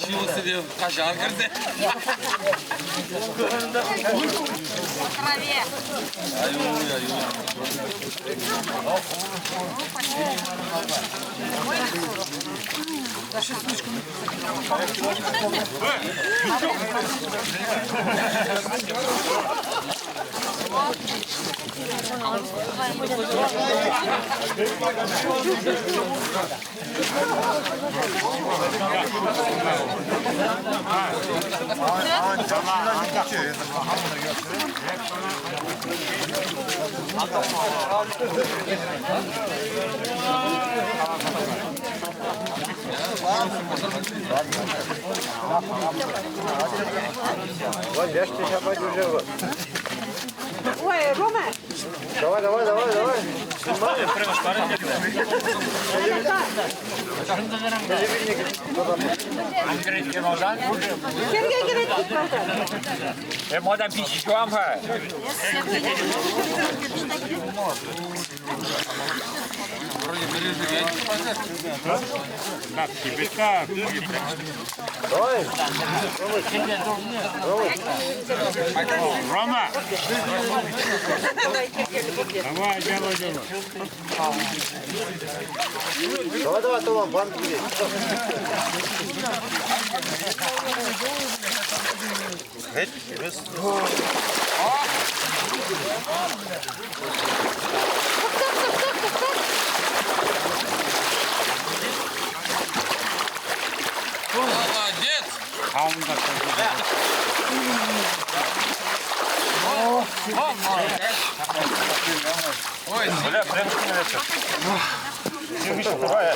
Şivo seviyor, kaşar girdi. Ой, Рома! Давай. Сергей Герецкий, Moda pişiyorum ha. Как тебе так? Давай. Рома! Давай, делай. Давай, Толан, банк есть. Молодец! Ой, Бля, прям становится. Давай.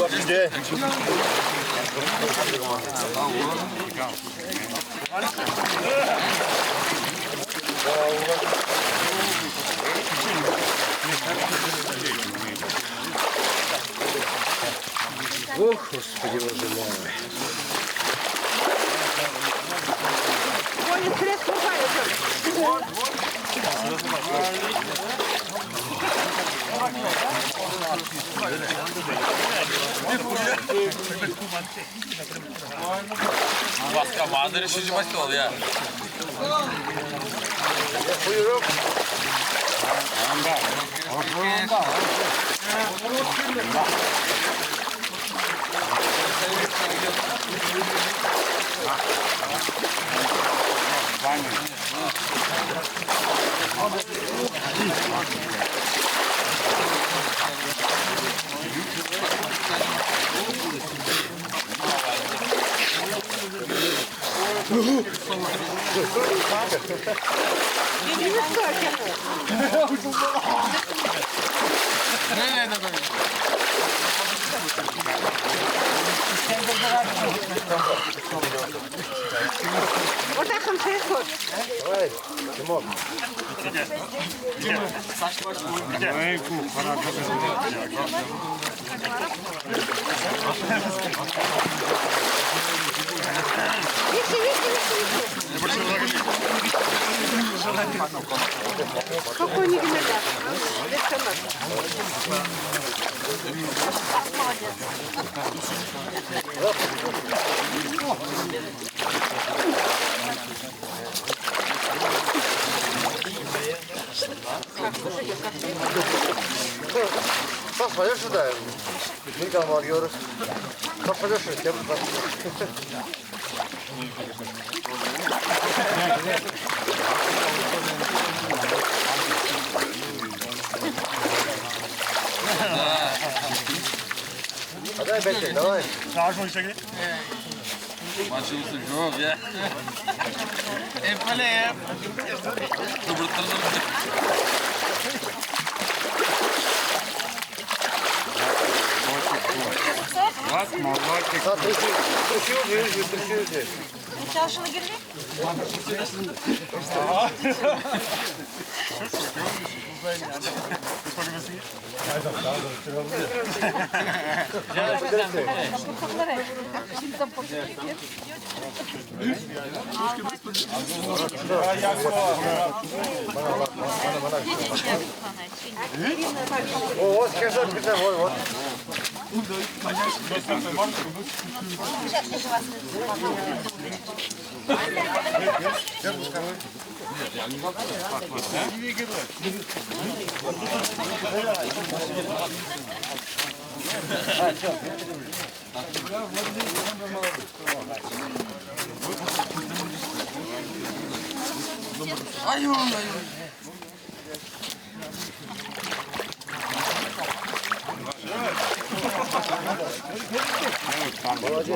Где? Ох, Господи, Боже мой. У вас команда решили бастол, я. Aynen. Yediğimiz görkemi. Nereye de böyle? O takım ses koy. Давай, Тимок. Ey ku, para Вище. Спокойнее гнеда. Bak paylaş şurada. Bir kalma alıyoruz. Bak paylaş şurada. Bak. Hadi bekle, давай. Başımızı yok ya. Hep öyle ya. Kıvırtılır. Bakma, bakma. Sağ тряси. Çarşına girelim. O, вот, скажи, вот. Ay ay ay. Молодец.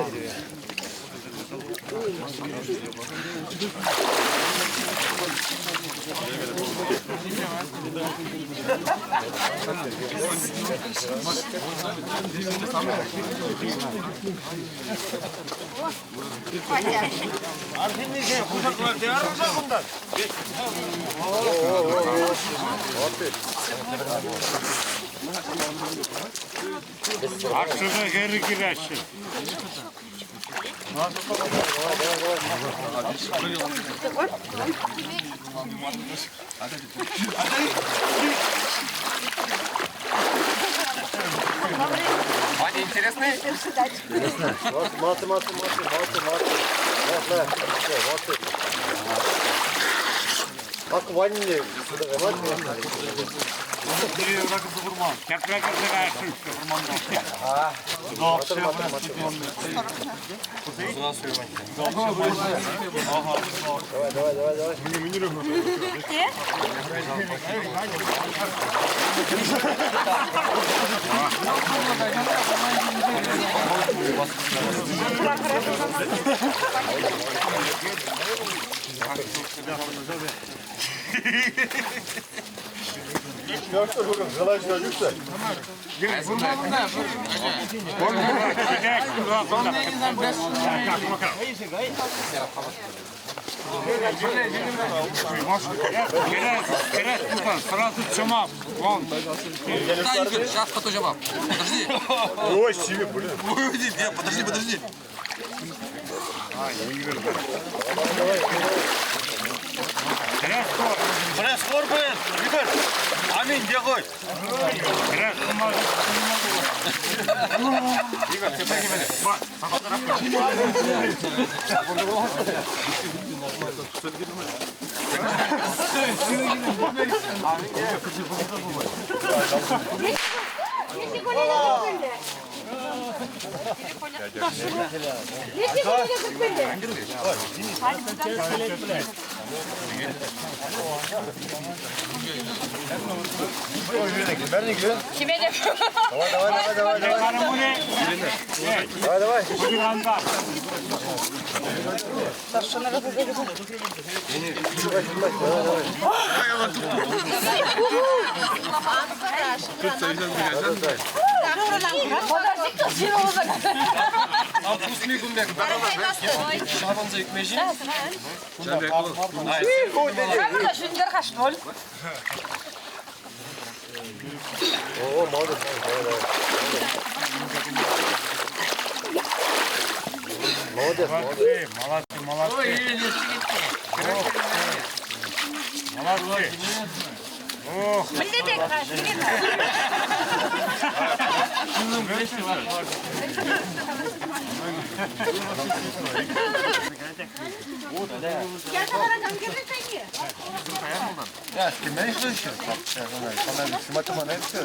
Aksına geri girersin. Ваня, интересный? Маты. Вот, Bak vanilya. Tekrar girersin. Давай. Керес buradan, sırası çömap. Вон. Да, Игорь, сейчас фотожабам. Подожди. Ой, себе, блин. Уйди, нет, подожди. Керес Korkmayın. Yukarı. Amin de koy. Керес kumar. Игорь, ты прыгай меня. Если колени закрыли. Если колени закрыли. Kime de? Hanım bu ne? Давай. Bugün anda. Подожди, все уже. Камера шундерха, что ли? О, молодец. Молодец, молодец. Молодцы, молодцы. Молодцы. Ох, Блядь, я говорю, держи такие. Ya, kimden işliyorsun? Sana simatı bana hepsi.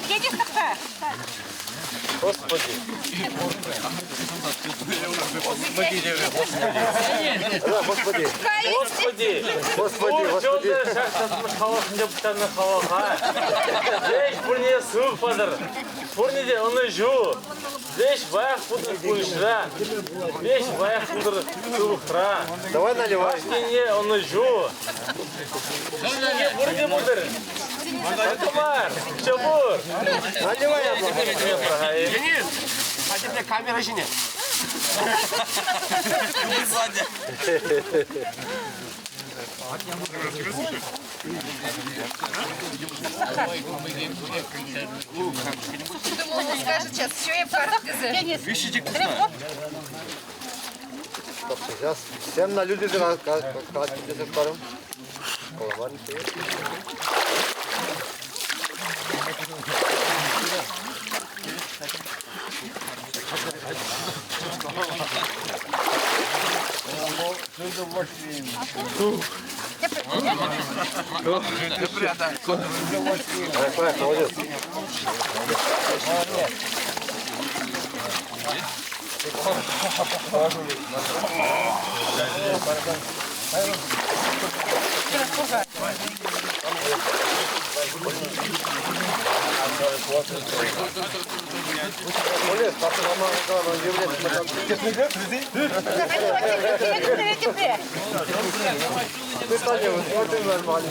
Едешь такая? Господи. Да, господи. Господи, Господи, bu господи. yolda şaşlatmış havasında bıçağına hava. Здесь бурне суп падыр. Бурнеде оны жу. Здесь баяқ бұдыр көлшіра. Здесь баяқ бұдыр суықра. Давай наливай. Башкене оны жу. Бурне бұдыр. Атымар, чабур. Наливай, я блин. Денис, а тебе камера жіне. Сзади. Думала, не скажет сейчас, что я в карте. Вещичек Сейчас всем на люди как тебе паром. Колован стоит. Давай, молодец. Молодец, папа, мама, он Ты Таня, вот смотри нормально.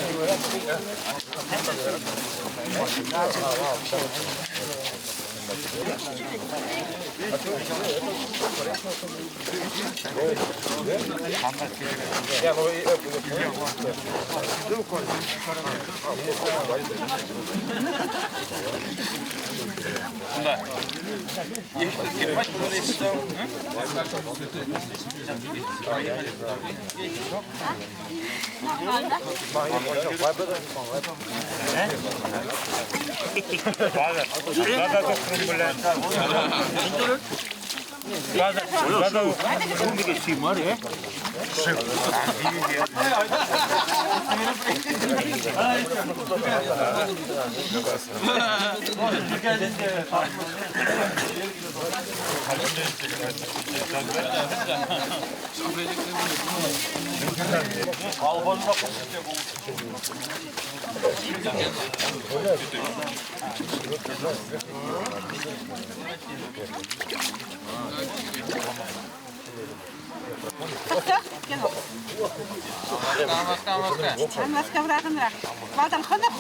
Маска врагынрақ. Бадам қанық.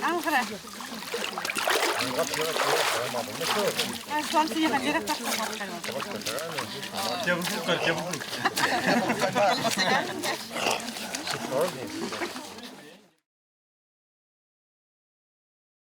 Аңғыра. Сланцы ехать, директ так.